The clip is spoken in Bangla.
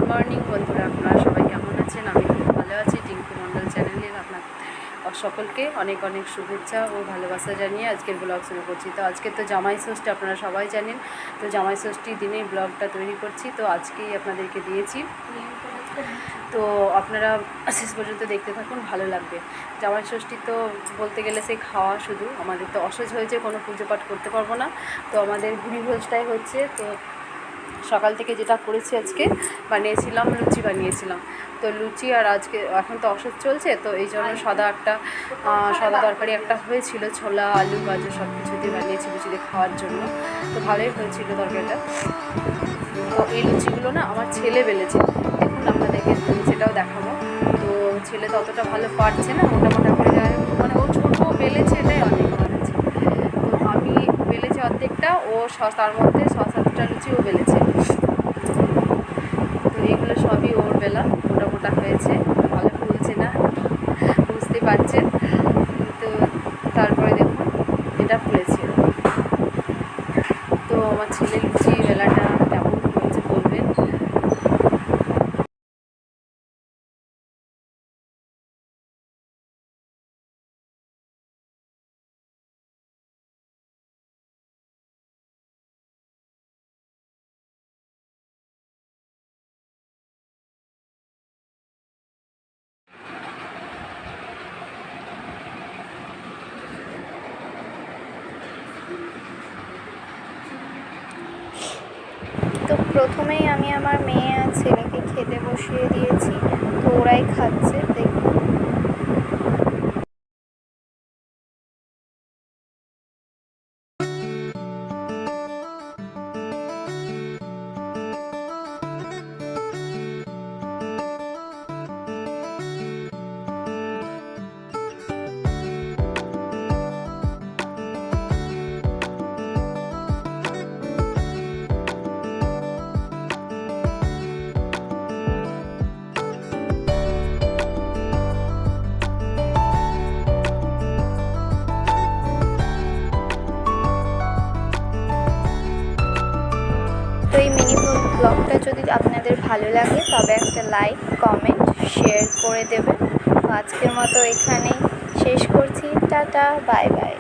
মর্নিং বন্ধুরা, আপনারা সবাই কেমন আছেন? আমি খুব ভালো আছি। টিঙ্কু মণ্ডল চ্যানেলের আপনার সকলকে অনেক অনেক শুভেচ্ছা ও ভালোবাসা জানিয়ে আজকের ব্লগ শুরু করছি। তো আজকে তো জামাই ষষ্ঠী, আপনারা সবাই জানেন। তো জামাই ষষ্ঠীর দিনেই ব্লগটা তৈরি করছি, তো আজকেই আপনাদেরকে দিয়েছি। তো আপনারা শেষ পর্যন্ত দেখতে থাকুন, ভালো লাগবে। জামাই ষষ্ঠী তো বলতে গেলে সেই খাওয়া শুধু, আমাদের তো অসহ্য হয়েছে, কোনো পুজো পাঠ করতে পারবো না। তো আমাদের ভোজটাই হচ্ছে। তো সকাল থেকে যেটা করেছি, আজকে বানিয়েছিলাম লুচি বানিয়েছিলাম। তো লুচি আর আজকে এখন তো অসুখ চলছে, তো এই জন্য সাদা তরকারি একটা হয়েছিল, ছোলা আলু গাজর সব কিছু দিয়ে বানিয়েছি লুচি দিয়ে খাওয়ার জন্য। তো ভালোই হয়েছিল তরকারিটা। তো এই লুচিগুলো না আমার ছেলে বেলেছে, দেখুন আপনাদেরকে সেটাও দেখাবো। তো ছেলে তো অতটা ভালো পারছে না, মোটা মোটা করে যায়, মানে ও ছোটো বেলেছে, এটাই অনেক আমার কাছে। তো আমি বেলেছি অর্ধেকটা, ও তার মধ্যে 6-7টা লুচি ও বেলেছে। তো এগুলো সবই ওর বেলা, মোটা মোটা হয়েছে, ভালো ফুলছে না, বুঝতে পারছেন। তো তারপরে দেখুন এটা ফুলেছে। তো আমার ছেলে লুচি বেলাটা কেমন হয়েছে বলবেন। তো প্রথমেই আমি আমার মেয়ে আর ছেলেকে খেতে বসিয়ে দিয়েছি, তো ওরাই খাচ্ছে দেখুন। তো এই মিনি ব্লগটা যদি আপনাদের ভালো লাগে তবে একটা লাইক, কমেন্ট, শেয়ার করে দেবেন। তো আজকের মতো এখানেই শেষ করছি। Tata, bye bye.